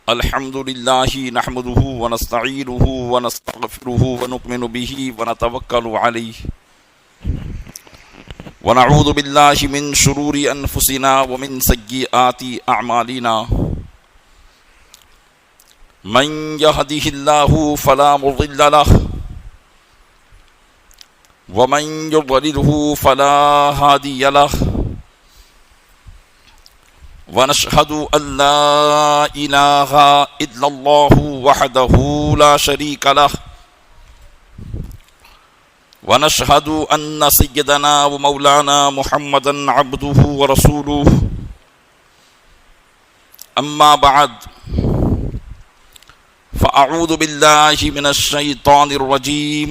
الحمدللہ نحمده ونستعینه ونستغفره ونؤمن به ونتوکل علیہ ونعوذ باللہ من شرور انفسنا ومن سیئات اعمالنا من يهده الله فلا مضل له ومن يضلله فلا هادي له ونشهد أن لا إله إلا الله وحده لا شريك له ونشهد أن سيدنا ومولانا محمدا عبده ورسوله أما بعد فأعوذ بالله من الشيطان الرجيم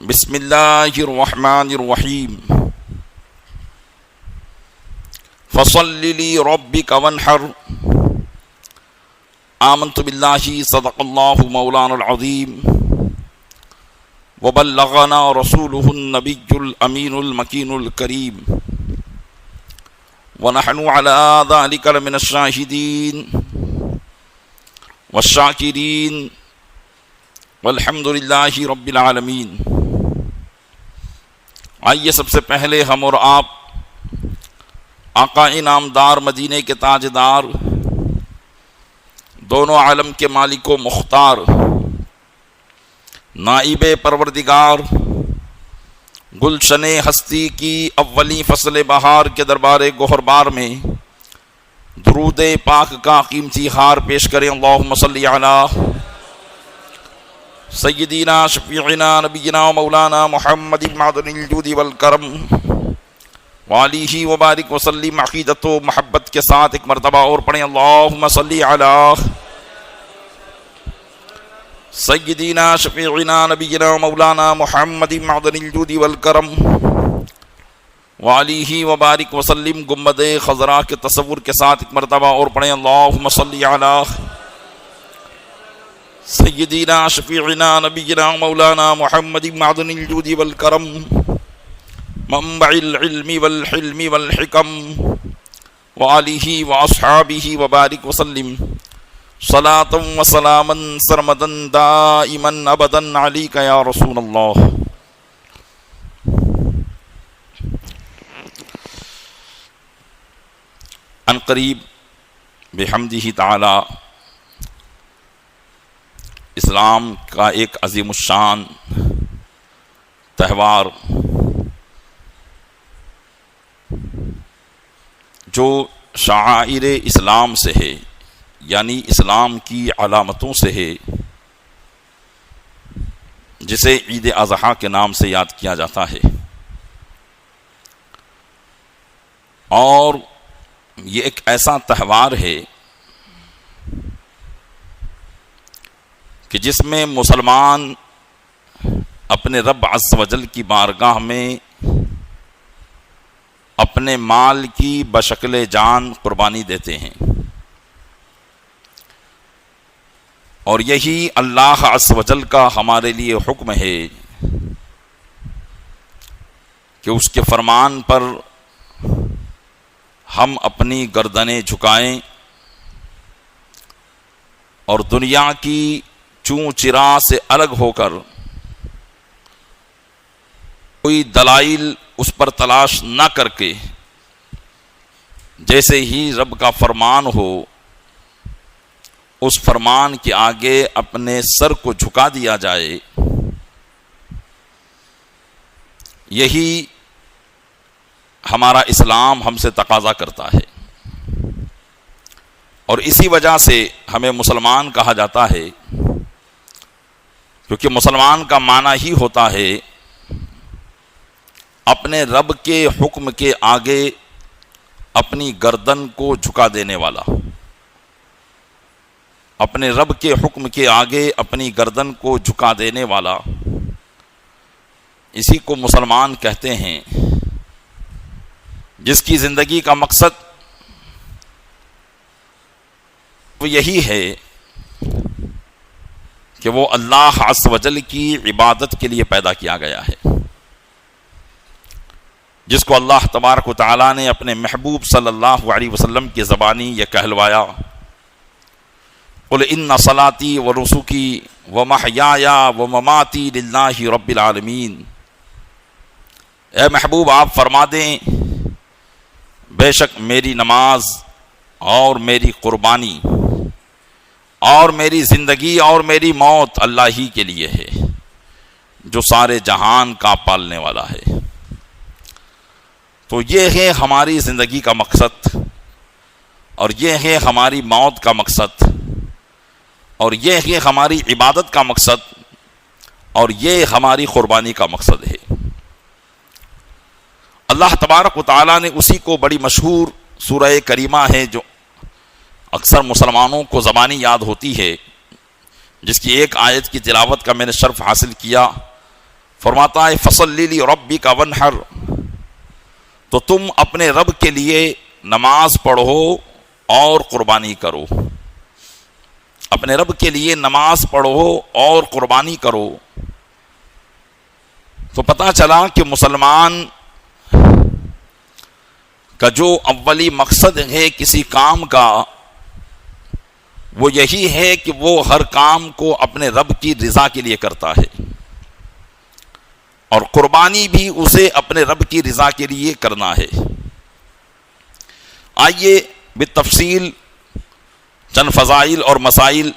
بسم الله الرحمن الرحيم فصل لربك وانحر آمنت بالله صدق الله مولانا العظيم وبلغنا رسوله النبي الأمين المكين الكريم ونحن على ذلك لمن الشاهدين والشاكرين والحمد لله رب العالمين۔ آئیے سب سے پہلے ہم اور آپ آقا انعامدار مدینے کے تاجدار دونوں عالم کے مالک و مختار نائب پروردگار گلشن ہستی کی اولی فصل بہار کے دربار گوہربار میں درود پاک کا قیمتی ہار پیش کریں۔ اللہم صلی علی سیدنا شفیعنا نبینا مولانا محمد معدن الجود والکرم وعلیہ وبارک وسلم۔ عقیدت و محبت کے ساتھ ایک مرتبہ اور پڑھیں، اللہم صلی علی سیدنا شفیعنا نبینا مولانا محمد معدن الجود والکرم وعلیہ وبارک وسلم۔ گنبد خضراء کے تصور کے ساتھ ایک مرتبہ اور پڑھیں، اللہم صلی علی سیدنا شفیعنا نبینا مولانا محمد معدن الجود والکرم منبع العلم والحلم والحکم وآلہ واصحابہ وبارک وسلم صلاة وسلاما سرمدا دائما ابدا علیک یا رسول اللہ۔ ان قریب بحمدہ تعالی اسلام کا ایک عظیم الشان تہوار جو شعائر اسلام سے ہے، یعنی اسلام کی علامتوں سے ہے، جسے عید اضحیٰ کے نام سے یاد کیا جاتا ہے، اور یہ ایک ایسا تہوار ہے کہ جس میں مسلمان اپنے رب عز و جل کی بارگاہ میں اپنے مال کی بشکل جان قربانی دیتے ہیں، اور یہی اللہ عز و جل کا ہمارے لیے حکم ہے کہ اس کے فرمان پر ہم اپنی گردنیں جھکائیں اور دنیا کی چوں چرا سے الگ ہو کر کوئی دلائل اس پر تلاش نہ کر کے جیسے ہی رب کا فرمان ہو اس فرمان کے آگے اپنے سر کو جھکا دیا جائے، یہی ہمارا اسلام ہم سے تقاضا کرتا ہے، اور اسی وجہ سے ہمیں مسلمان کہا جاتا ہے، کیونکہ مسلمان کا معنی ہی ہوتا ہے اپنے رب کے حکم کے آگے اپنی گردن کو جھکا دینے والا، اپنے رب کے حکم کے آگے اپنی گردن کو جھکا دینے والا، اسی کو مسلمان کہتے ہیں، جس کی زندگی کا مقصد وہ یہی ہے کہ وہ اللہ عز و جل کی عبادت کے لیے پیدا کیا گیا ہے، جس کو اللہ تبارک و تعالیٰ نے اپنے محبوب صلی اللہ علیہ وسلم کی زبانی یہ کہلوایا، قل ان صلاتی و نسکی و محیایا و مماتی للہ رب العالمین۔ اے محبوب آپ فرما دیں، بے شک میری نماز اور میری قربانی اور میری زندگی اور میری موت اللہ ہی کے لیے ہے، جو سارے جہان کا پالنے والا ہے۔ تو یہ ہے ہماری زندگی کا مقصد، اور یہ ہے ہماری موت کا مقصد، اور یہ ہے ہماری عبادت کا مقصد، اور یہ ہماری قربانی کا مقصد ہے۔ اللہ تبارک و تعالیٰ نے اسی کو بڑی مشہور سورہ کریمہ ہے جو اکثر مسلمانوں کو زبانی یاد ہوتی ہے، جس کی ایک آیت کی تلاوت کا میں نے شرف حاصل کیا، فرماتا ہے فَصَلِّ لِرَبِّكَ وَانْحَرْ، تو تم اپنے رب کے لیے نماز پڑھو اور قربانی کرو، اپنے رب کے لیے نماز پڑھو اور قربانی کرو۔ تو پتہ چلا کہ مسلمان کا جو اولی مقصد ہے کسی کام کا، وہ یہی ہے کہ وہ ہر کام کو اپنے رب کی رضا کے لیے کرتا ہے، اور قربانی بھی اسے اپنے رب کی رضا کے لیے کرنا ہے۔ آئیے بالتفصیل چند فضائل اور مسائل،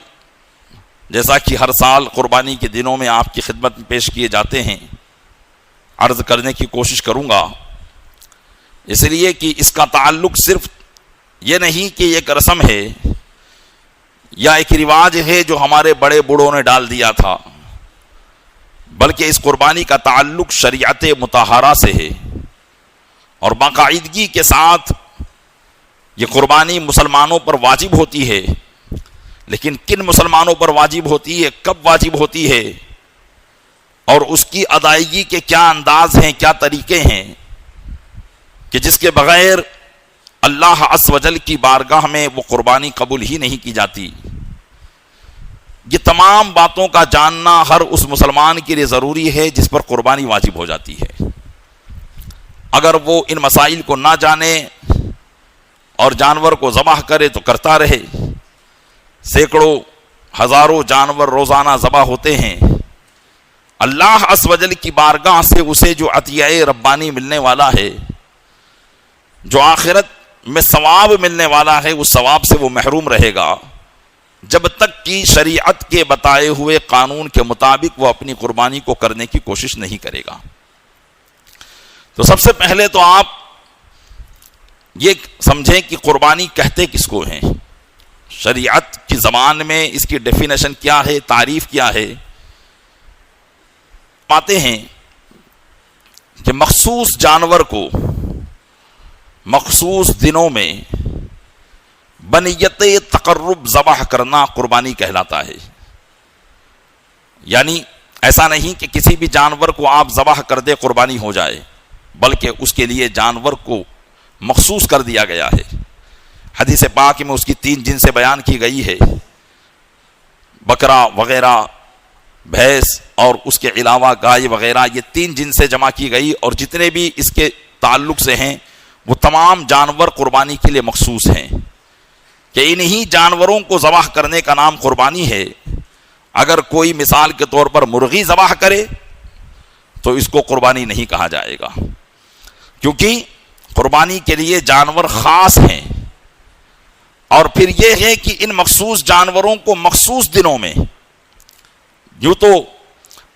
جیسا کہ ہر سال قربانی کے دنوں میں آپ کی خدمت میں پیش کیے جاتے ہیں، عرض کرنے کی کوشش کروں گا، اس لیے کہ اس کا تعلق صرف یہ نہیں کہ ایک رسم ہے یا ایک رواج ہے جو ہمارے بڑے بوڑھوں نے ڈال دیا تھا، بلکہ اس قربانی کا تعلق شریعت مطہرہ سے ہے، اور باقاعدگی کے ساتھ یہ قربانی مسلمانوں پر واجب ہوتی ہے۔ لیکن کن مسلمانوں پر واجب ہوتی ہے، کب واجب ہوتی ہے، اور اس کی ادائیگی کے کیا انداز ہیں، کیا طریقے ہیں، کہ جس کے بغیر اللہ عز و جل کی بارگاہ میں وہ قربانی قبول ہی نہیں کی جاتی۔ یہ تمام باتوں کا جاننا ہر اس مسلمان کے لیے ضروری ہے جس پر قربانی واجب ہو جاتی ہے۔ اگر وہ ان مسائل کو نہ جانے اور جانور کو ذبح کرے تو کرتا رہے، سینکڑوں ہزاروں جانور روزانہ ذبح ہوتے ہیں، اللہ عز و جل کی بارگاہ سے اسے جو عطیہ ربانی ملنے والا ہے، جو آخرت میں ثواب ملنے والا ہے، اس ثواب سے وہ محروم رہے گا جب تک کہ شریعت کے بتائے ہوئے قانون کے مطابق وہ اپنی قربانی کو کرنے کی کوشش نہیں کرے گا۔ تو سب سے پہلے تو آپ یہ سمجھیں کہ قربانی کہتے کس کو ہیں، شریعت کی زبان میں اس کی ڈیفینیشن کیا ہے، تعریف کیا ہے۔ پاتے ہیں کہ مخصوص جانور کو مخصوص دنوں میں بنیت تقرب ذبح کرنا قربانی کہلاتا ہے۔ یعنی ایسا نہیں کہ کسی بھی جانور کو آپ ذبح کر دے قربانی ہو جائے، بلکہ اس کے لیے جانور کو مخصوص کر دیا گیا ہے۔ حدیث پاک میں اس کی 3 جنسیں بیان کی گئی ہے، بکرا وغیرہ، بھینس اور اس کے علاوہ گائے وغیرہ، یہ 3 جنسیں جمع کی گئی، اور جتنے بھی اس کے تعلق سے ہیں وہ تمام جانور قربانی کے لیے مخصوص ہیں، کہ انہی جانوروں کو ذبح کرنے کا نام قربانی ہے۔ اگر کوئی مثال کے طور پر مرغی ذبح کرے تو اس کو قربانی نہیں کہا جائے گا، کیونکہ قربانی کے لیے جانور خاص ہیں۔ اور پھر یہ ہے کہ ان مخصوص جانوروں کو مخصوص دنوں میں، یوں تو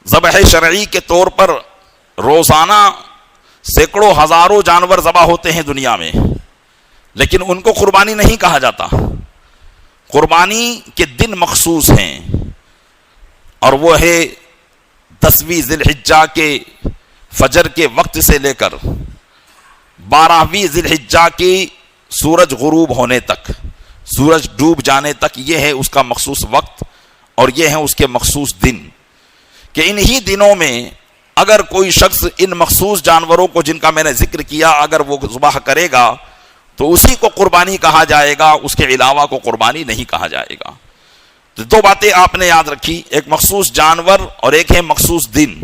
ذبح شرعی کے طور پر روزانہ سینکڑوں ہزاروں جانور ذبح ہوتے ہیں دنیا میں، لیکن ان کو قربانی نہیں کہا جاتا۔ قربانی کے دن مخصوص ہیں، اور وہ ہے 10ویں ذی الحجہ کے فجر کے وقت سے لے کر 12ویں ذی الحجہ کی سورج غروب ہونے تک، سورج ڈوب جانے تک، یہ ہے اس کا مخصوص وقت، اور یہ ہیں اس کے مخصوص دن، کہ انہی دنوں میں اگر کوئی شخص ان مخصوص جانوروں کو جن کا میں نے ذکر کیا اگر وہ ذبح کرے گا تو اسی کو قربانی کہا جائے گا، اس کے علاوہ کو قربانی نہیں کہا جائے گا۔ تو دو باتیں آپ نے یاد رکھی، ایک مخصوص جانور اور ایک ہے مخصوص دن،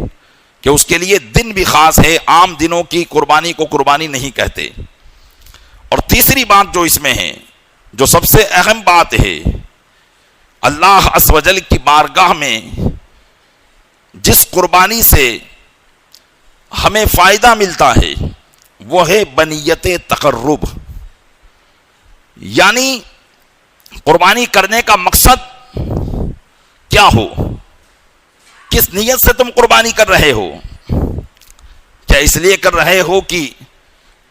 کہ اس کے لیے دن بھی خاص ہے، عام دنوں کی قربانی کو قربانی نہیں کہتے۔ اور تیسری بات جو اس میں ہے، جو سب سے اہم بات ہے، اللہ عز و جل کی بارگاہ میں جس قربانی سے ہمیں فائدہ ملتا ہے وہ ہے بنیت تقرب، یعنی قربانی کرنے کا مقصد کیا ہو، کس نیت سے تم قربانی کر رہے ہو؟ کیا اس لیے کر رہے ہو کہ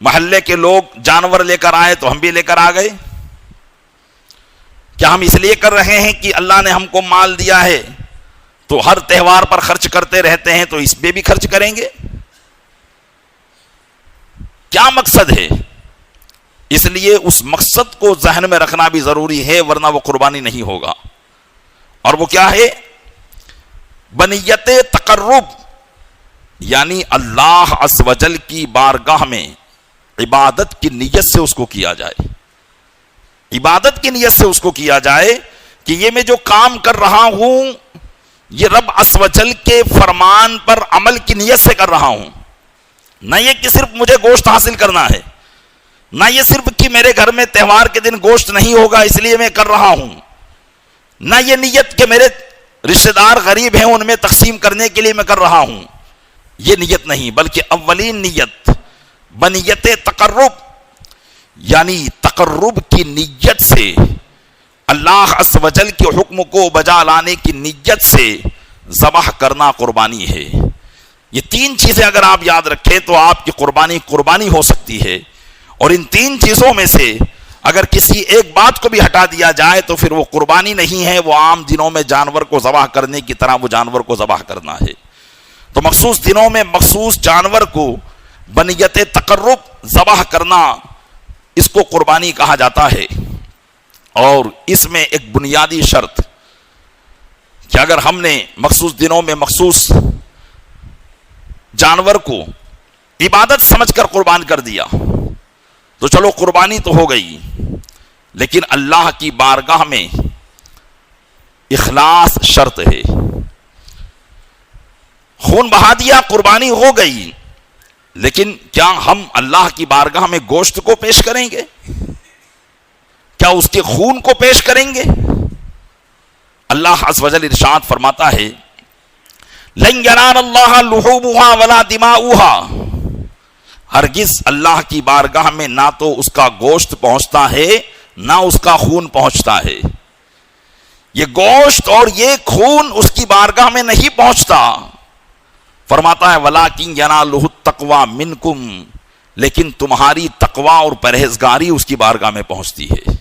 محلے کے لوگ جانور لے کر آئے تو ہم بھی لے کر آ گئے؟ کیا ہم اس لیے کر رہے ہیں کہ اللہ نے ہم کو مال دیا ہے تو ہر تہوار پر خرچ کرتے رہتے ہیں تو اس پہ بھی خرچ کریں گے؟ کیا مقصد ہے؟ اس لیے اس مقصد کو ذہن میں رکھنا بھی ضروری ہے، ورنہ وہ قربانی نہیں ہوگا۔ اور وہ کیا ہے؟ بنیت تقرب، یعنی اللہ عز و جل کی بارگاہ میں عبادت کی نیت سے اس کو کیا جائے، عبادت کی نیت سے اس کو کیا جائے کہ یہ میں جو کام کر رہا ہوں یہ رب عز و جل کے فرمان پر عمل کی نیت سے کر رہا ہوں، نہ یہ کہ صرف مجھے گوشت حاصل کرنا ہے، نہ یہ صرف کہ میرے گھر میں تہوار کے دن گوشت نہیں ہوگا اس لیے میں کر رہا ہوں، نہ یہ نیت کہ میرے رشتہ دار غریب ہیں ان میں تقسیم کرنے کے لیے میں کر رہا ہوں، یہ نیت نہیں، بلکہ اولین نیت بنیت تقرب، یعنی تقرب کی نیت سے، اللہ عز و جل کے حکم کو بجا لانے کی نیت سے ذبح کرنا قربانی ہے۔ یہ تین چیزیں اگر آپ یاد رکھیں تو آپ کی قربانی قربانی ہو سکتی ہے، اور ان تین چیزوں میں سے اگر کسی ایک بات کو بھی ہٹا دیا جائے تو پھر وہ قربانی نہیں ہے، وہ عام دنوں میں جانور کو ذبح کرنے کی طرح وہ جانور کو ذبح کرنا ہے۔ تو مخصوص دنوں میں مخصوص جانور کو بنیت تقرب ذبح کرنا، اس کو قربانی کہا جاتا ہے۔ اور اس میں ایک بنیادی شرط کہ اگر ہم نے مخصوص دنوں میں مخصوص جانور کو عبادت سمجھ کر قربان کر دیا تو چلو قربانی تو ہو گئی، لیکن اللہ کی بارگاہ میں اخلاص شرط ہے۔ خون بہا دیا، قربانی ہو گئی، لیکن کیا ہم اللہ کی بارگاہ میں گوشت کو پیش کریں گے؟ کیا اس کے خون کو پیش کریں گے؟ اللہ عز و جل ارشاد فرماتا ہے لن ینال اللہ لحومها ولا دماؤها، ہرگز اللہ کی بارگاہ میں نہ تو اس کا گوشت پہنچتا ہے نہ اس کا خون پہنچتا ہے۔ یہ گوشت اور یہ خون اس کی بارگاہ میں نہیں پہنچتا، فرماتا ہے وَلَٰكِنْ يَنَالُهُ التَّقْوَىٰ مِنْكُمْ، لیکن تمہاری تقوی اور پرہیزگاری اس کی بارگاہ میں پہنچتی ہے۔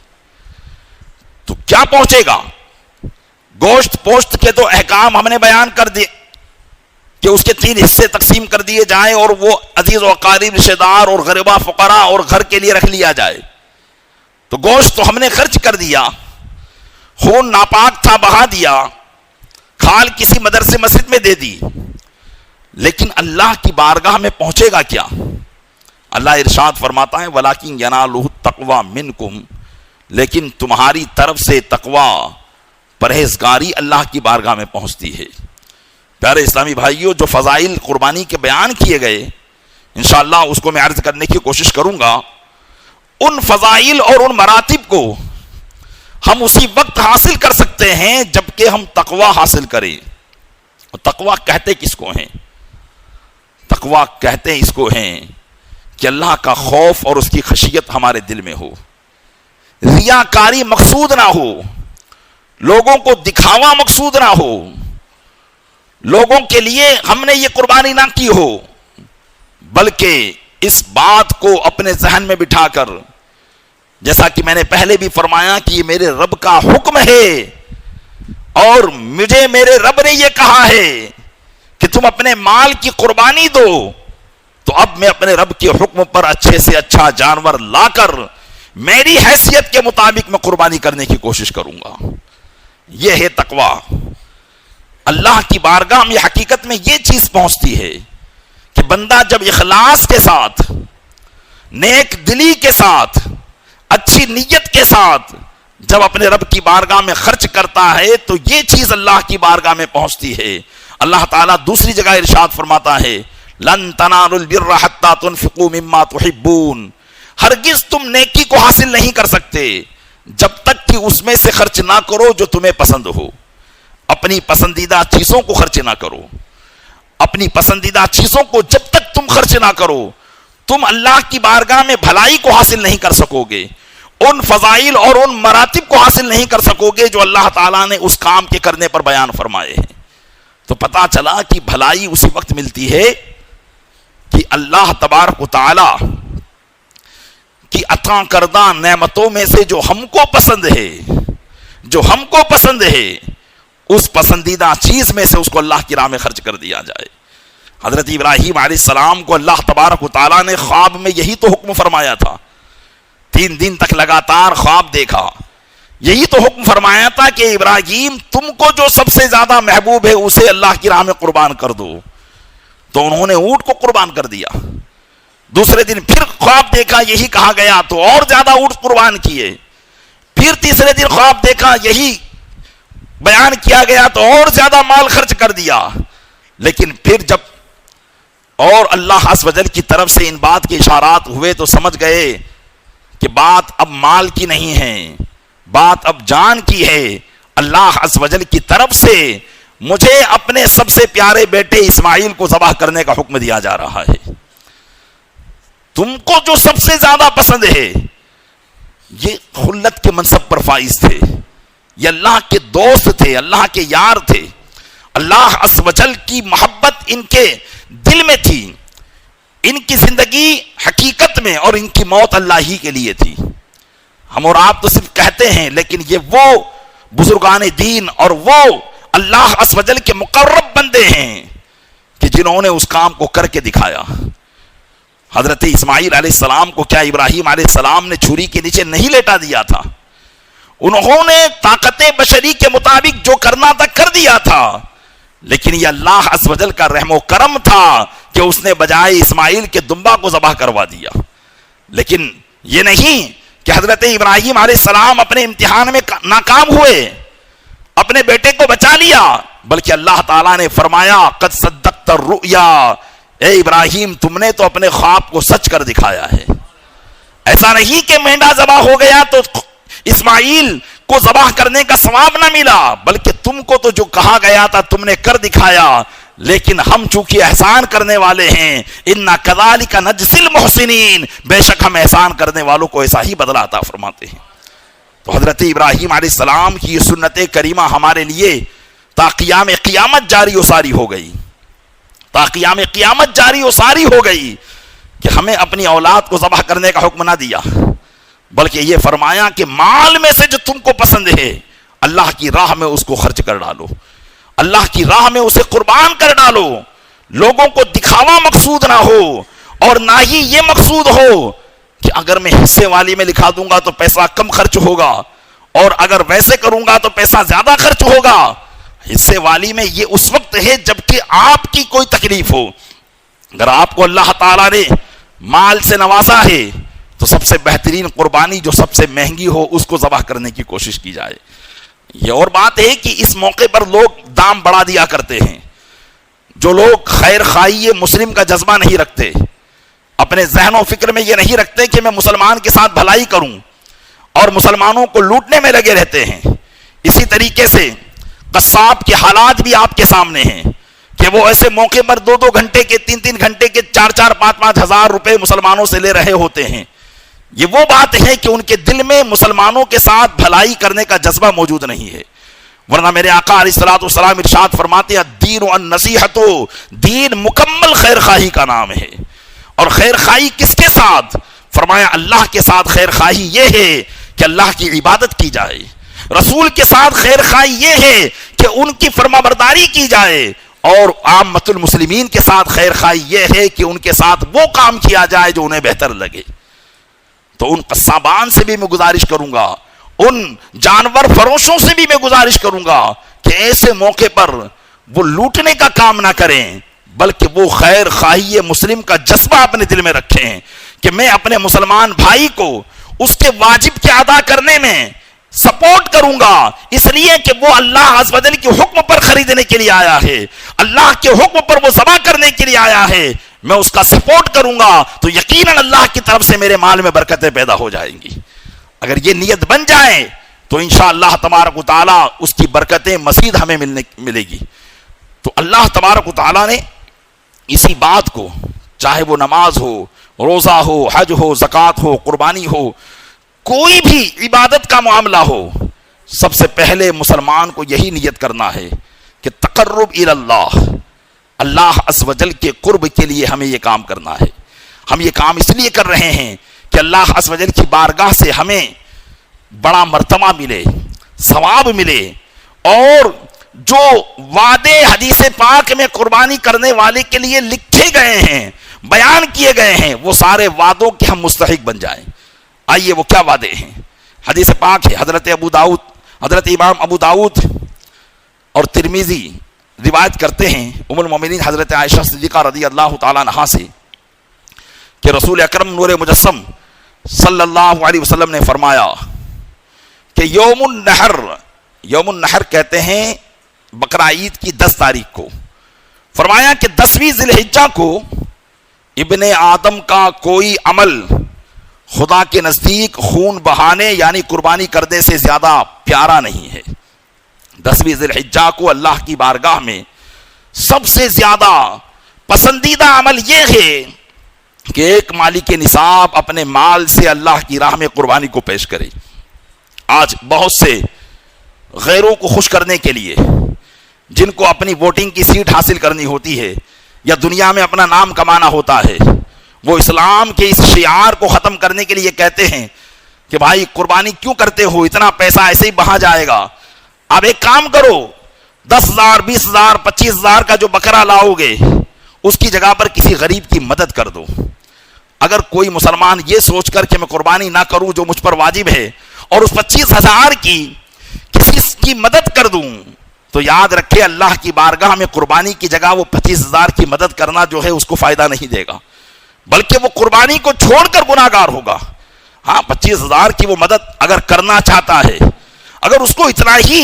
تو کیا پہنچے گا؟ گوشت پوشت کے تو احکام ہم نے بیان کر دیے کہ اس کے 3 حصے تقسیم کر دیے جائیں اور وہ عزیز و اقارب رشتہ دار اور غریبہ فقراء اور گھر کے لیے رکھ لیا جائے۔ تو گوشت تو ہم نے خرچ کر دیا، خون ناپاک تھا بہا دیا، کھال کسی مدرسے مسجد میں دے دی، لیکن اللہ کی بارگاہ میں پہنچے گا کیا؟ اللہ ارشاد فرماتا ہے وَلَٰكِنْ يَنَالُهُ التَّقْوَىٰ مِنْكُمْ، لیکن تمہاری طرف سے تقوی پرہیزگاری اللہ کی بارگاہ میں پہنچتی ہے۔ پیارے اسلامی بھائیوں، جو فضائل قربانی کے بیان کیے گئے انشاءاللہ اس کو میں عرض کرنے کی کوشش کروں گا۔ ان فضائل اور ان مراتب کو ہم اسی وقت حاصل کر سکتے ہیں جبکہ ہم تقوی حاصل کریں۔ اور تقوی کہتے کس کو ہیں؟ تقوی کہتے اس کو ہیں کہ اللہ کا خوف اور اس کی خشیت ہمارے دل میں ہو، ریاکاری مقصود نہ ہو، لوگوں کو دکھاوا مقصود نہ ہو، لوگوں کے لیے ہم نے یہ قربانی نہ کی ہو، بلکہ اس بات کو اپنے ذہن میں بٹھا کر، جیسا کہ میں نے پہلے بھی فرمایا کہ یہ میرے رب کا حکم ہے اور مجھے میرے رب نے یہ کہا ہے کہ تم اپنے مال کی قربانی دو، تو اب میں اپنے رب کے حکم پر اچھے سے اچھا جانور لا کر میری حیثیت کے مطابق میں قربانی کرنے کی کوشش کروں گا۔ یہ ہے تقوی۔ اللہ کی بارگاہ میں حقیقت میں یہ چیز پہنچتی ہے کہ بندہ جب اخلاص کے ساتھ، نیک دلی کے ساتھ، اچھی نیت کے ساتھ جب اپنے رب کی بارگاہ میں خرچ کرتا ہے تو یہ چیز اللہ کی بارگاہ میں پہنچتی ہے. اللہ تعالیٰ دوسری جگہ ارشاد فرماتا ہے لن تنالوا البر حتى تنفقوا مما تحبون، ہرگز تم نیکی کو حاصل نہیں کر سکتے جب تک کہ اس میں سے خرچ نہ کرو جو تمہیں پسند ہو. اپنی پسندیدہ چیزوں کو خرچ نہ کرو. اپنی پسندیدہ چیزوں کو جب تک تم خرچ نہ کرو تم اللہ کی بارگاہ میں بھلائی کو حاصل نہیں کر سکو گے، ان فضائل اور ان مراتب کو حاصل نہیں کر سکو گے جو اللہ تعالیٰ نے اس کام کے کرنے پر بیان فرمائے ہیں. تو پتا چلا کہ بھلائی اسی وقت ملتی ہے کہ اللہ تبارک و تعالی کی عطا کردہ نعمتوں میں سے جو ہم کو پسند ہے اس پسندیدہ چیز میں سے اس کو اللہ کی راہ میں خرچ کر دیا جائے. حضرت ابراہیم علیہ السلام کو اللہ تبارک و تعالیٰ نے خواب میں یہی تو حکم فرمایا تھا. 3 دن تک لگاتار خواب دیکھا، یہی تو حکم فرمایا تھا کہ ابراہیم تم کو جو سب سے زیادہ محبوب ہے اسے اللہ کی راہ میں قربان کر دو. تو انہوں نے اونٹ کو قربان کر دیا. دوسرے دن پھر خواب دیکھا، یہی کہا گیا تو اور زیادہ اونٹ قربان کیے. پھر تیسرے دن خواب دیکھا، یہی بیان کیا گیا تو اور زیادہ مال خرچ کر دیا. لیکن پھر جب اور اللہ عز و جل کی طرف سے ان بات کے اشارات ہوئے تو سمجھ گئے کہ بات اب مال کی نہیں ہے، بات اب جان کی ہے. اللہ عز و جل کی طرف سے مجھے اپنے سب سے پیارے بیٹے اسماعیل کو ذبح کرنے کا حکم دیا جا رہا ہے. تم کو جو سب سے زیادہ پسند ہے، یہ خلت کے منصب پر فائز تھے، یہ اللہ کے دوست تھے، اللہ کے یار تھے. اللہ عز و جل کی محبت ان کے دل میں تھی. ان کی زندگی حقیقت میں اور ان کی موت اللہ ہی کے لیے تھی. ہم اور آپ تو صرف کہتے ہیں، لیکن یہ وہ بزرگان دین اور وہ اللہ عز و جل کے مقرب بندے ہیں کہ جنہوں نے اس کام کو کر کے دکھایا. حضرت اسماعیل علیہ السلام کو کیا ابراہیم علیہ السلام نے چھری کے نیچے نہیں لیٹا دیا تھا؟ انہوں نے طاقت بشری کے مطابق جو کرنا تھا کر دیا تھا. لیکن یہ اللہ عز و جل کا رحم و کرم تھا کہ اس نے بجائے اسماعیل کے دمبا کو ذبح کروا دیا. لیکن یہ نہیں کہ حضرت ابراہیم علیہ السلام اپنے امتحان میں ناکام ہوئے، اپنے بیٹے کو بچا لیا، بلکہ اللہ تعالیٰ نے فرمایا قد صدقت الرؤیا، اے ابراہیم تم نے تو اپنے خواب کو سچ کر دکھایا ہے. ایسا نہیں کہ مینڈا ذبح ہو گیا تو اسماعیل کو ذبح کرنے کا ثواب نہ ملا، بلکہ تم کو تو جو کہا گیا تھا تم نے کر دکھایا. لیکن ہم چونکہ احسان کرنے والے ہیں، انا کذالک نجزی المحسنین، بے شک ہم احسان کرنے والوں کو ایسا ہی بدلہ عطا فرماتے ہیں. تو حضرت ابراہیم علیہ السلام کی یہ سنت کریمہ ہمارے لیے تا قیام قیامت جاری و ساری ہو گئی، تا قیام قیامت جاری و ساری ہو گئی کہ ہمیں اپنی اولاد کو ذبح کرنے کا حکم نہ دیا، بلکہ یہ فرمایا کہ مال میں سے جو تم کو پسند ہے اللہ کی راہ میں اس کو خرچ کر ڈالو، اللہ کی راہ میں اسے قربان کر ڈالو. لوگوں کو دکھاوا مقصود نہ ہو اور نہ ہی یہ مقصود ہو کہ اگر میں حصے والی میں لکھا دوں گا تو پیسہ کم خرچ ہوگا اور اگر ویسے کروں گا تو پیسہ زیادہ خرچ ہوگا. حصے والی میں یہ اس وقت ہے جبکہ آپ کی کوئی تکلیف ہو. اگر آپ کو اللہ تعالیٰ نے مال سے نوازا ہے تو سب سے بہترین قربانی جو سب سے مہنگی ہو اس کو ذبح کرنے کی کوشش کی جائے. یہ اور بات ہے کہ اس موقع پر لوگ دام بڑھا دیا کرتے ہیں. جو لوگ خیر خواہی مسلم کا جذبہ نہیں رکھتے، اپنے ذہن و فکر میں یہ نہیں رکھتے کہ میں مسلمان کے ساتھ بھلائی کروں اور مسلمانوں کو لوٹنے میں لگے رہتے ہیں. اسی طریقے سے قصاب کے حالات بھی آپ کے سامنے ہیں کہ وہ ایسے موقع پر 2-2 گھنٹے کے 3-3 گھنٹے کے 4-4 5-5 ہزار روپے مسلمانوں سے لے رہے ہوتے ہیں. یہ وہ بات ہے کہ ان کے دل میں مسلمانوں کے ساتھ بھلائی کرنے کا جذبہ موجود نہیں ہے. ورنہ میرے آقا علیہ الصلوۃ والسلام ارشاد فرماتے ہیں الدین النصیحۃ، دین مکمل خیر خواہی کا نام ہے. اور خیر خواہی کس کے ساتھ؟ فرمایا اللہ کے ساتھ خیر خواہی یہ ہے کہ اللہ کی عبادت کی جائے. رسول کے ساتھ خیر خواہی یہ ہے کہ ان کی فرما برداری کی جائے. اور عامۃ المسلمین کے ساتھ خیر خواہی یہ ہے کہ ان کے ساتھ وہ کام کیا جائے جو انہیں بہتر لگے. تو ان قصابان سے بھی میں گزارش کروں گا، ان جانور فروشوں سے بھی میں گزارش کروں گا کہ ایسے موقع پر وہ لوٹنے کا کام نہ کریں، بلکہ وہ خیر خواہی مسلم کا جذبہ اپنے دل میں رکھیں کہ میں اپنے مسلمان بھائی کو اس کے واجب کے ادا کرنے میں سپورٹ کروں گا، اس لیے کہ وہ اللہ عز و جل کے حکم پر خریدنے کے لیے آیا ہے، اللہ کے حکم پر وہ ذبح کرنے کے لیے آیا ہے، میں اس کا سپورٹ کروں گا تو یقیناً اللہ کی طرف سے میرے مال میں برکتیں پیدا ہو جائیں گی۔ اگر یہ نیت بن جائے تو انشاءاللہ تبارک و تعالی اس کی برکتیں مزید ہمیں ملے گی۔ تو اللہ تبارک و تعالی نے اسی بات کو، چاہے وہ نماز ہو، روزہ ہو، حج ہو، زکوٰۃ ہو، قربانی ہو، کوئی بھی عبادت کا معاملہ ہو، سب سے پہلے مسلمان کو یہی نیت کرنا ہے کہ تقرب الی اللہ، اللہ عز و جل کے قرب کے لیے ہمیں یہ کام کرنا ہے۔ ہم یہ کام اس لیے کر رہے ہیں کہ اللہ عز و جل کی بارگاہ سے ہمیں بڑا مرتبہ ملے، ثواب ملے، اور جو وعدے حدیث پاک میں قربانی کرنے والے کے لیے لکھے گئے ہیں، بیان کیے گئے ہیں، وہ سارے وعدوں کے ہم مستحق بن جائیں۔ آئیے وہ کیا وعدے ہیں؟ حدیث پاک ہے، حضرت امام ابو داؤد اور ترمذی روایت کرتے ہیں ام المومنین حضرت عائشہ صدیقہ رضی اللہ تعالیٰ عنہا سے کہ رسول اکرم نور مجسم صلی اللہ علیہ وسلم نے فرمایا کہ یوم النحر کہتے ہیں بقرہ عید کی 10 تاریخ کو، فرمایا کہ 10ویں ذی الحجہ کو ابن آدم کا کوئی عمل خدا کے نزدیک خون بہانے یعنی قربانی کرنے سے زیادہ پیارا نہیں ہے۔ 10ویں ذی الحجہ کو اللہ کی بارگاہ میں سب سے زیادہ پسندیدہ عمل یہ ہے کہ ایک مالک نصاب اپنے مال سے اللہ کی راہ میں قربانی کو پیش کرے۔ آج بہت سے غیروں کو خوش کرنے کے لیے، جن کو اپنی ووٹنگ کی سیٹ حاصل کرنی ہوتی ہے یا دنیا میں اپنا نام کمانا ہوتا ہے، وہ اسلام کے اس شعار کو ختم کرنے کے لیے کہتے ہیں کہ بھائی قربانی کیوں کرتے ہو، اتنا پیسہ ایسے ہی بہا جائے گا، اب ایک کام کرو 10,000 20,000 25,000 کا جو بکرا لاؤ گے اس کی جگہ پر کسی غریب کی مدد کر دو۔ اگر کوئی مسلمان یہ سوچ کر کہ میں قربانی نہ کروں جو مجھ پر واجب ہے اور اس 25,000 کی کسی کی مدد کر دوں، تو یاد رکھے اللہ کی بارگاہ میں قربانی کی جگہ وہ 25,000 کی مدد کرنا جو ہے اس کو فائدہ نہیں دے گا، بلکہ وہ قربانی کو چھوڑ کر گناہ گار ہوگا۔ ہاں 25,000 کی وہ مدد اگر کرنا چاہتا ہے، اگر اس کو اتنا ہی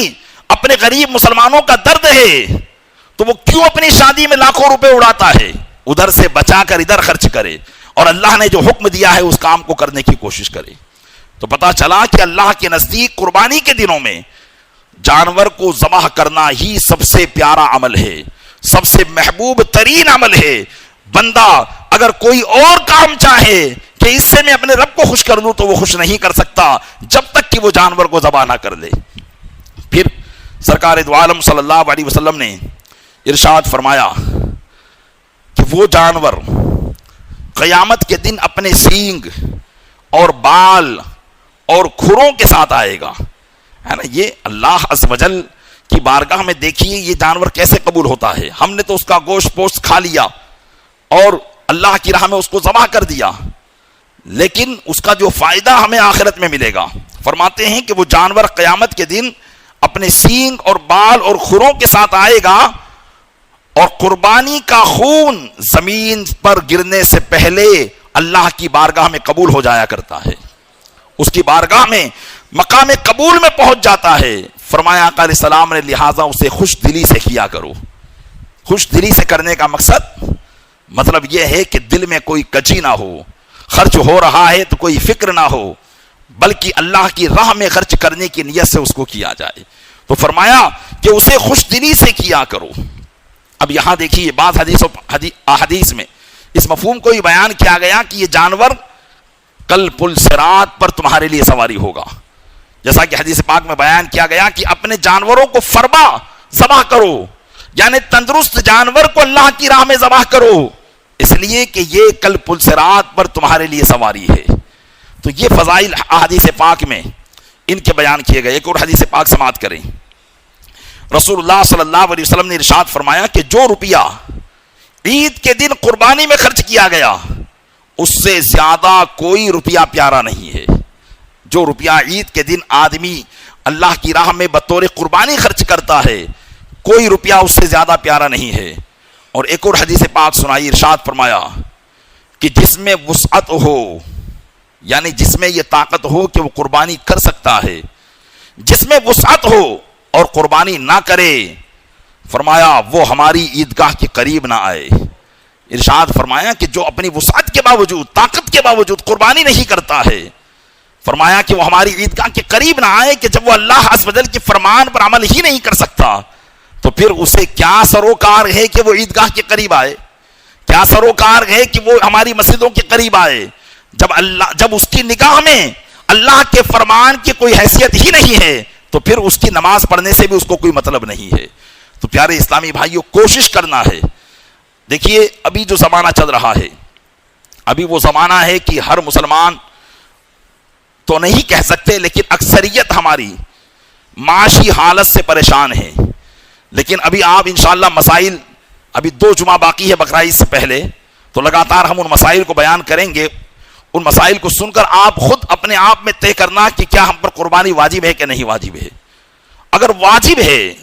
اپنے غریب مسلمانوں کا درد ہے، تو وہ کیوں اپنی شادی میں لاکھوں روپے اڑاتا ہے؟ ادھر سے بچا کر ادھر خرچ کرے اور اللہ نے جو حکم دیا ہے اس کام کو کرنے کی کوشش کرے۔ تو پتا چلا کہ اللہ کے نزدیک قربانی کے دنوں میں جانور کو ذبح کرنا ہی سب سے پیارا عمل ہے، سب سے محبوب ترین عمل ہے۔ بندہ اگر کوئی اور کام چاہے کہ اس سے میں اپنے رب کو خوش کر دوں تو وہ خوش نہیں کر سکتا جب تک کہ وہ جانور کو ذبح نہ کر لے۔ پھر سرکار دو عالم صلی اللہ علیہ وسلم نے ارشاد فرمایا کہ وہ جانور قیامت کے دن اپنے سینگ اور بال اور کھروں کے ساتھ آئے گا، ہے نا۔ یہ اللہ عز و جل کی بارگاہ میں دیکھیے یہ جانور کیسے قبول ہوتا ہے۔ ہم نے تو اس کا گوشت پوشت کھا لیا اور اللہ کی راہ میں اس کو ذبح کر دیا، لیکن اس کا جو فائدہ ہمیں آخرت میں ملے گا، فرماتے ہیں کہ وہ جانور قیامت کے دن اپنے سینگ اور بال اور کھروں کے ساتھ آئے گا، اور قربانی کا خون زمین پر گرنے سے پہلے اللہ کی بارگاہ میں قبول ہو جایا کرتا ہے، اس کی بارگاہ میں مقام قبول میں پہنچ جاتا ہے۔ فرمایا آقا علیہ السلام نے لہٰذا اسے خوش دلی سے کیا کرو۔ خوش دلی سے کرنے کا مطلب یہ ہے کہ دل میں کوئی کجی نہ ہو، خرچ ہو رہا ہے تو کوئی فکر نہ ہو، بلکہ اللہ کی راہ میں خرچ کرنے کی نیت سے اس کو کیا جائے۔ تو فرمایا کہ اسے خوش دلی سے کیا کرو۔ اب یہاں دیکھیے بعض حدیث میں اس مفہوم کو ہی بیان کیا گیا کہ یہ جانور کل پل صراط پر تمہارے لیے سواری ہوگا، جیسا کہ حدیث پاک میں بیان کیا گیا کہ اپنے جانوروں کو فرما ذبح کرو، یعنی تندرست جانور کو اللہ کی راہ میں ذبح کرو، اس لیے کہ یہ کل پل صراط پر تمہارے لیے سواری ہے۔ تو یہ فضائل حدیث پاک میں ان کے بیان کیے گئے۔ ایک اور حدیث پاک سماعت کریں۔ رسول اللہ صلی اللہ علیہ وسلم نے ارشاد فرمایا کہ جو روپیہ عید کے دن قربانی میں خرچ کیا گیا اس سے زیادہ کوئی روپیہ پیارا نہیں ہے۔ جو روپیہ عید کے دن آدمی اللہ کی راہ میں بطور قربانی خرچ کرتا ہے، کوئی روپیہ اس سے زیادہ پیارا نہیں ہے۔ اور ایک اور حدیث پاک سنائی، ارشاد فرمایا کہ جس میں وسعت ہو، یعنی جس میں یہ طاقت ہو کہ وہ قربانی کر سکتا ہے، جس میں وسعت ہو اور قربانی نہ کرے، فرمایا وہ ہماری عیدگاہ کے قریب نہ آئے۔ ارشاد فرمایا کہ جو اپنی وسعت کے باوجود، طاقت کے باوجود قربانی نہیں کرتا ہے، فرمایا کہ وہ ہماری عیدگاہ کے قریب نہ آئے، کہ جب وہ اللہ عز و جل کے فرمان پر عمل ہی نہیں کر سکتا تو پھر اسے کیا سروکار ہے کہ وہ عیدگاہ کے قریب آئے؟ کیا سروکار ہے کہ وہ ہماری مسجدوں کے قریب آئے؟ جب اس کی نگاہ میں اللہ کے فرمان کی کوئی حیثیت ہی نہیں ہے تو پھر اس کی نماز پڑھنے سے بھی اس کو کوئی مطلب نہیں ہے۔ تو پیارے اسلامی بھائیوں، کوشش کرنا ہے۔ دیکھیے ابھی جو زمانہ چل رہا ہے، ابھی وہ زمانہ ہے کہ ہر مسلمان تو نہیں کہہ سکتے، لیکن اکثریت ہماری معاشی حالت سے پریشان ہے۔ لیکن ابھی آپ انشاءاللہ مسائل، ابھی 2 جمعہ باقی ہے بقرعید سے پہلے، تو لگاتار ہم ان مسائل کو بیان کریں گے۔ ان مسائل کو سن کر آپ خود اپنے آپ میں طے کرنا کہ کیا ہم پر قربانی واجب ہے کہ نہیں واجب ہے۔ اگر واجب ہے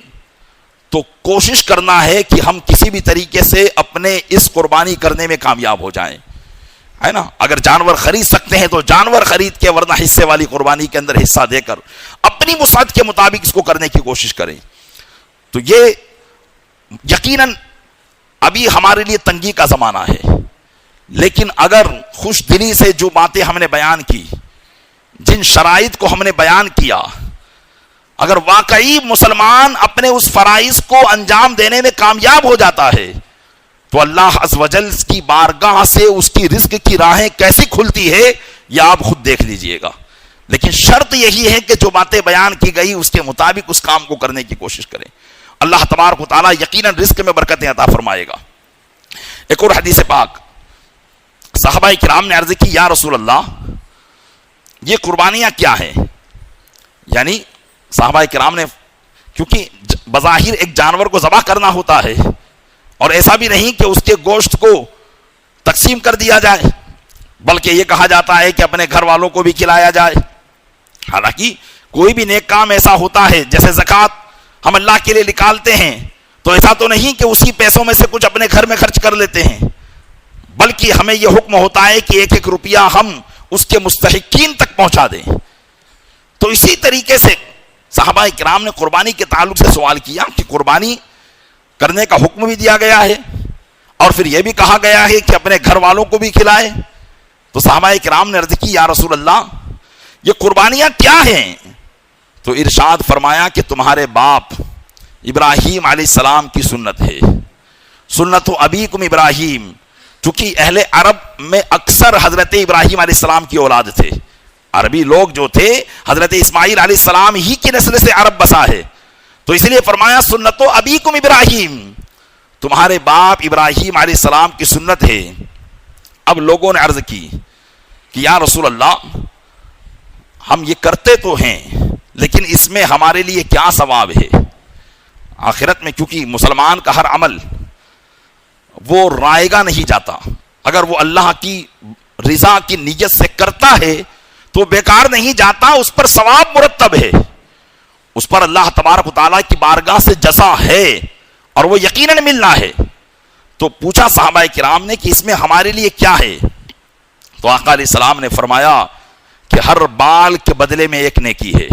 تو کوشش کرنا ہے کہ ہم کسی بھی طریقے سے اپنے اس قربانی کرنے میں کامیاب ہو جائیں، ہے نا۔ اگر جانور خرید سکتے ہیں تو جانور خرید کے، ورنہ حصے والی قربانی کے اندر حصہ دے کر اپنی وسعت کے مطابق اس کو کرنے کی کوشش کریں۔ تو یہ یقیناً ابھی ہمارے لیے تنگی کا زمانہ ہے، لیکن اگر خوش دلی سے جو باتیں ہم نے بیان کی، جن شرائط کو ہم نے بیان کیا، اگر واقعی مسلمان اپنے اس فرائض کو انجام دینے میں کامیاب ہو جاتا ہے تو اللہ عز و جل کی بارگاہ سے اس کی رزق کی راہیں کیسی کھلتی ہے یہ آپ خود دیکھ لیجئے گا۔ لیکن شرط یہی ہے کہ جو باتیں بیان کی گئی اس کے مطابق اس کام کو کرنے کی کوشش کریں۔ اللہ تبارک و تعالیٰ یقیناً رزق میں برکتیں عطا فرمائے گا۔ ایک اور حدیث پاک، صحابہ کرام نے عرض کی، یا رسول اللہ یہ قربانیاں کیا ہیں؟ یعنی صحابہ کرام نے، کیونکہ بظاہر ایک جانور کو ذبح کرنا ہوتا ہے، اور ایسا بھی نہیں کہ اس کے گوشت کو تقسیم کر دیا جائے، بلکہ یہ کہا جاتا ہے کہ اپنے گھر والوں کو بھی کھلایا جائے۔ حالانکہ کوئی بھی نیک کام ایسا ہوتا ہے، جیسے زکوٰۃ ہم اللہ کے لیے نکالتے ہیں، تو ایسا تو نہیں کہ اسی پیسوں میں سے کچھ اپنے گھر میں خرچ کر لیتے ہیں، بلکہ ہمیں یہ حکم ہوتا ہے کہ ایک ایک روپیہ ہم اس کے مستحقین تک پہنچا دیں۔ تو اسی طریقے سے صحابہ کرام نے قربانی کے تعلق سے سوال کیا کہ قربانی کرنے کا حکم بھی دیا گیا ہے اور پھر یہ بھی کہا گیا ہے کہ اپنے گھر والوں کو بھی کھلائے۔ تو صحابہ کرام نے عرض کی، یا رسول اللہ یہ قربانیاں کیا ہیں؟ تو ارشاد فرمایا کہ تمہارے باپ ابراہیم علیہ السلام کی سنت ہے، سنت ابیکم ابراہیم، چونکہ اہل عرب میں اکثر حضرت ابراہیم علیہ السلام کی اولاد تھے۔ عربی لوگ جو تھے حضرت اسماعیل علیہ السلام ہی کی نسل سے عرب بسا ہے، تو اس لیے فرمایا سنت ابیکم ابراہیم، تمہارے باپ ابراہیم علیہ السلام کی سنت ہے۔ اب لوگوں نے عرض کی کہ یا رسول اللہ ہم یہ کرتے تو ہیں، لیکن اس میں ہمارے لیے کیا ثواب ہے؟ آخرت میں کیونکہ مسلمان کا ہر عمل وہ رائے گا نہیں جاتا، اگر وہ اللہ کی رضا کی نیت سے کرتا ہے تو بیکار نہیں جاتا، اس پر ثواب مرتب ہے، اس پر اللہ تبارک و تعالیٰ کی بارگاہ سے جزا ہے اور وہ یقیناً ملنا ہے۔ تو پوچھا صحابہ کرام نے کہ اس میں ہمارے لیے کیا ہے؟ تو آقا علیہ السلام نے فرمایا کہ ہر بال کے بدلے میں ایک نیکی ہے،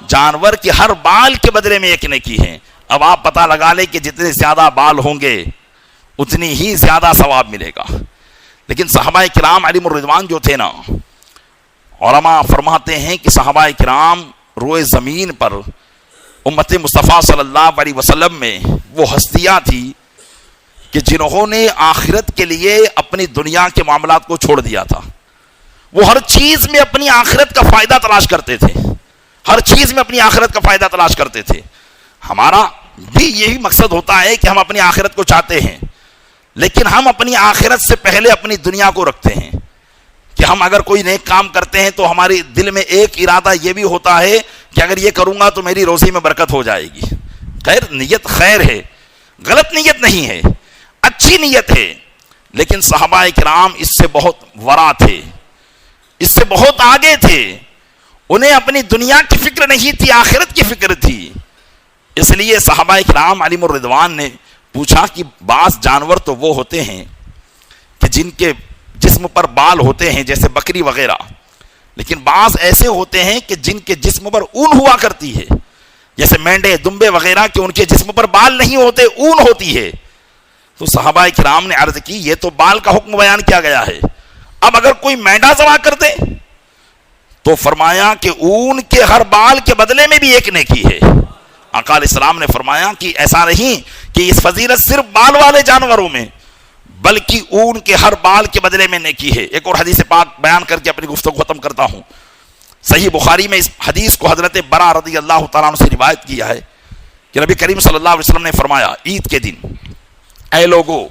جانور کے ہر بال کے بدلے میں ایک نیکی ہے۔ اب آپ پتہ لگا لیں کہ جتنے زیادہ بال ہوں گے اتنی ہی زیادہ ثواب ملے گا۔ لیکن صحابہ کرام علیہم الرضوان جو تھے نا، علماء فرماتے ہیں کہ صحابہ کرام روئے زمین پر امت مصطفیٰ صلی اللہ علیہ وسلم میں وہ ہستیاں تھی کہ جنہوں نے آخرت کے لیے اپنی دنیا کے معاملات کو چھوڑ دیا تھا۔ وہ ہر چیز میں اپنی آخرت کا فائدہ تلاش کرتے تھے، ہر چیز میں اپنی آخرت کا فائدہ تلاش کرتے تھے۔ ہمارا بھی یہی مقصد ہوتا ہے کہ ہم اپنی آخرت کو چاہتے ہیں، لیکن ہم اپنی آخرت سے پہلے اپنی دنیا کو رکھتے ہیں کہ ہم اگر کوئی نیک کام کرتے ہیں تو ہمارے دل میں ایک ارادہ یہ بھی ہوتا ہے کہ اگر یہ کروں گا تو میری روزی میں برکت ہو جائے گی۔ خیر، نیت خیر ہے، غلط نیت نہیں ہے، اچھی نیت ہے، لیکن صحابہ کرام اس سے بہت ورا تھے، اس سے بہت آگے تھے۔ انہیں اپنی دنیا کی فکر نہیں تھی، آخرت کی فکر تھی۔ اس لیے صحابہ کرام علیہم الرضوان نے پوچھا کہ بعض جانور تو وہ ہوتے ہیں کہ جن کے جسم پر بال ہوتے ہیں جیسے بکری وغیرہ، لیکن بعض ایسے ہوتے ہیں کہ جن کے جسم پر اون ہوا کرتی ہے، جیسے مینڈے دمبے وغیرہ کہ ان کے جسم پر بال نہیں ہوتے، اون ہوتی ہے۔ تو صحابہ کرام نے عرض کی یہ تو بال کا حکم بیان کیا گیا ہے، اب اگر کوئی مینڈا ذبح کر دے تو فرمایا کہ اون کے ہر بال کے بدلے میں بھی ایک نیکی ہے۔ آقا علیہ السلام نے فرمایا کہ ایسا نہیں کہ اس فضیلت صرف بال والے جانوروں میں، بلکہ اون کے ہر بال کے بدلے میں نیکی ہے۔ ایک اور حدیث پاک بیان کر کے اپنی گفتگو ختم کرتا ہوں۔ صحیح بخاری میں اس حدیث کو حضرت برا رضی اللہ تعالیٰ عنہ سے روایت کیا ہے کہ نبی کریم صلی اللہ علیہ وسلم نے فرمایا عید کے دن، اے لوگو،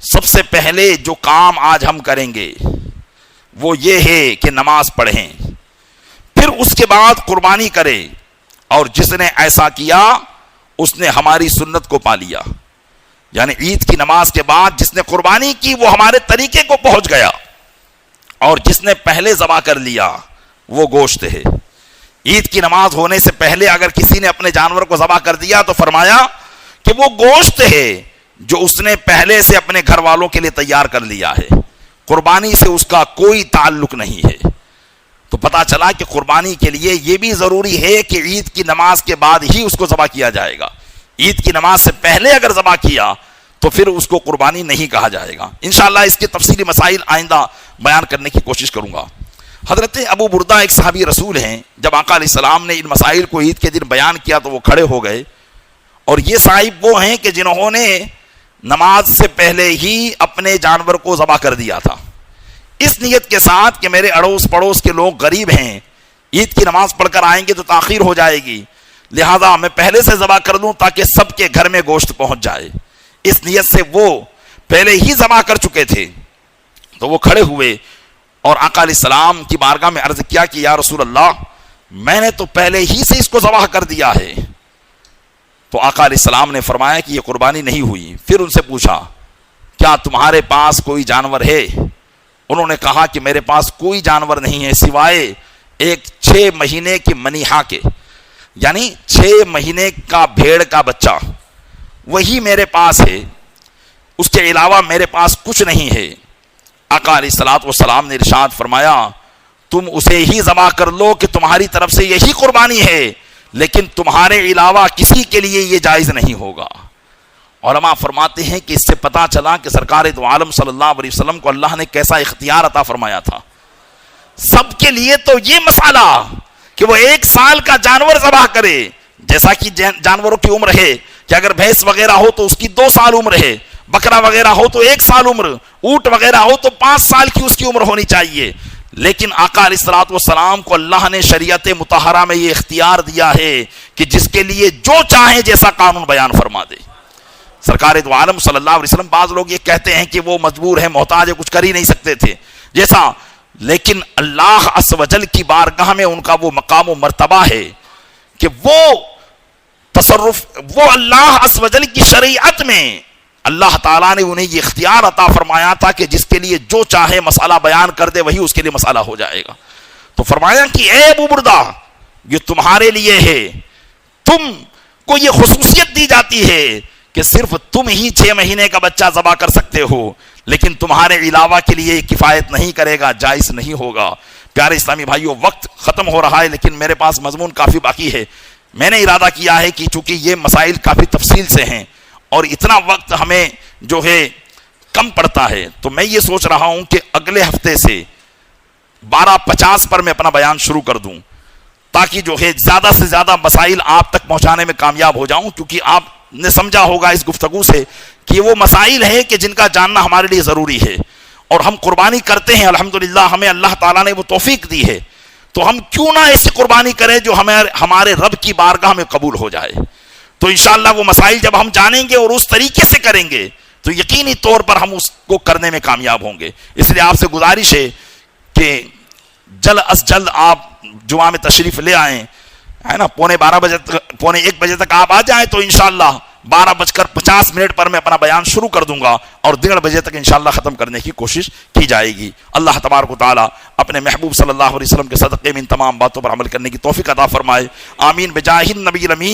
سب سے پہلے جو کام آج ہم کریں گے وہ یہ ہے کہ نماز پڑھیں، پھر اس کے بعد قربانی کرے، اور جس نے ایسا کیا اس نے ہماری سنت کو پا لیا۔ یعنی عید کی نماز کے بعد جس نے قربانی کی وہ ہمارے طریقے کو پہنچ گیا، اور جس نے پہلے ذبح کر لیا وہ گوشت ہے۔ عید کی نماز ہونے سے پہلے اگر کسی نے اپنے جانور کو ذبح کر دیا تو فرمایا کہ وہ گوشت ہے جو اس نے پہلے سے اپنے گھر والوں کے لیے تیار کر لیا ہے، قربانی سے اس کا کوئی تعلق نہیں ہے۔ تو پتا چلا کہ قربانی کے لیے یہ بھی ضروری ہے کہ عید کی نماز کے بعد ہی اس کو ذبح کیا جائے گا۔ عید کی نماز سے پہلے اگر ذبح کیا تو پھر اس کو قربانی نہیں کہا جائے گا۔ انشاءاللہ اس کے تفصیلی مسائل آئندہ بیان کرنے کی کوشش کروں گا۔ حضرت ابو بردہ ایک صحابی رسول ہیں، جب آقا علیہ السلام نے ان مسائل کو عید کے دن بیان کیا تو وہ کھڑے ہو گئے، اور یہ صاحب وہ ہیں کہ جنہوں نے نماز سے پہلے ہی اپنے جانور کو ذبح کر دیا تھا، اس نیت کے ساتھ کہ میرے اڑوس پڑوس کے لوگ غریب ہیں، عید کی نماز پڑھ کر آئیں گے تو تاخیر ہو جائے گی، لہذا میں پہلے سے ذبح کر دوں تاکہ سب کے گھر میں گوشت پہنچ جائے۔ اس نیت سے وہ پہلے ہی ذبح کر چکے تھے۔ تو وہ کھڑے ہوئے اور آقا علیہ السلام کی بارگاہ میں عرض کیا کہ یا رسول اللہ، میں نے تو پہلے ہی سے اس کو ذبح کر دیا ہے۔ تو آقا علیہ السلام نے فرمایا کہ یہ قربانی نہیں ہوئی۔ پھر ان سے پوچھا کیا تمہارے پاس کوئی جانور ہے؟ انہوں نے کہا کہ میرے پاس کوئی جانور نہیں ہے سوائے ایک 6 مہینے کی منیحہ کے، یعنی 6 مہینے کا بھیڑ کا بچہ، وہی میرے پاس ہے، اس کے علاوہ میرے پاس کچھ نہیں ہے۔ آقا علیہ الصلوۃ والسلام نے ارشاد فرمایا تم اسے ہی ذبح کر لو کہ تمہاری طرف سے یہی قربانی ہے، لیکن تمہارے علاوہ کسی کے لیے یہ جائز نہیں ہوگا۔ علماء فرماتے ہیں کہ اس سے پتا چلا کہ سرکار دو عالم صلی اللہ علیہ وسلم کو اللہ نے کیسا اختیار عطا فرمایا تھا۔ سب کے لیے تو یہ مسئلہ کہ وہ 1 سال کا جانور ذبح کرے، جیسا کہ جانوروں کی عمر ہے کہ اگر بھینس وغیرہ ہو تو اس کی 2 سال عمر ہے، بکرا وغیرہ ہو تو 1 سال عمر، اونٹ وغیرہ ہو تو 5 سال کی اس کی عمر ہونی چاہیے، لیکن آقا علیہ الصلوۃ والسلام کو اللہ نے شریعت مطہرہ میں یہ اختیار دیا ہے کہ جس کے لیے جو چاہے جیسا قانون بیان فرما دے۔ سرکار دو عالم صلی اللہ علیہ وسلم، بعض لوگ یہ کہتے ہیں کہ وہ مجبور ہے، محتاج ہے، کچھ کر ہی نہیں سکتے تھے جیسا، لیکن اللہ عز و جل کی بارگاہ میں ان کا وہ مقام و مرتبہ ہے کہ وہ تصرف، وہ اللہ عز و جل کی شریعت میں اللہ تعالیٰ نے انہیں یہ اختیار عطا فرمایا تھا کہ جس کے لیے جو چاہے مسئلہ بیان کر دے وہی اس کے لیے مسئلہ ہو جائے گا۔ تو فرمایا کہ اے ابو بردہ، یہ تمہارے لیے ہے، تم کو یہ خصوصیت دی جاتی ہے کہ صرف تم ہی 6 مہینے کا بچہ ذبح کر سکتے ہو، لیکن تمہارے علاوہ کے لیے کفایت نہیں کرے گا، جائز نہیں ہوگا۔ پیارے اسلامی بھائیوں، وقت ختم ہو رہا ہے لیکن میرے پاس مضمون کافی باقی ہے۔ میں نے ارادہ کیا ہے کہ چونکہ یہ مسائل کافی تفصیل سے ہیں اور اتنا وقت ہمیں جو ہے کم پڑتا ہے، تو میں یہ سوچ رہا ہوں کہ اگلے ہفتے سے 12:50 پر میں اپنا بیان شروع کر دوں، تاکہ جو ہے زیادہ سے زیادہ مسائل آپ تک پہنچانے میں کامیاب ہو جاؤں، کیونکہ آپ نے سمجھا ہوگا اس گفتگو سے کہ یہ وہ مسائل ہیں کہ جن کا جاننا ہمارے لیے ضروری ہے، اور ہم قربانی کرتے ہیں، الحمدللہ ہمیں اللہ تعالیٰ نے وہ توفیق دی ہے، تو ہم کیوں نہ ایسی قربانی کریں جو ہمارے رب کی بارگاہ میں قبول ہو جائے۔ تو انشاءاللہ وہ مسائل جب ہم جانیں گے اور اس طریقے سے کریں گے تو یقینی طور پر ہم اس کو کرنے میں کامیاب ہوں گے۔ اس لیے آپ سے گزارش ہے کہ جلد از جلد آپ جمعہ میں تشریف لے آئیں، ہے نا، 1:45 بجے تک آپ آ جائیں تو انشاءاللہ 12:50 پر میں اپنا بیان شروع کر دوں گا اور 1:30 بجے تک انشاءاللہ ختم کرنے کی کوشش کی جائے گی۔ اللہ تبارک و تعالی اپنے محبوب صلی اللہ علیہ وسلم کے صدقے میں ان تمام باتوں پر عمل کرنے کی توفیق عطا فرمائے، آمین بجاہ النبی الامین۔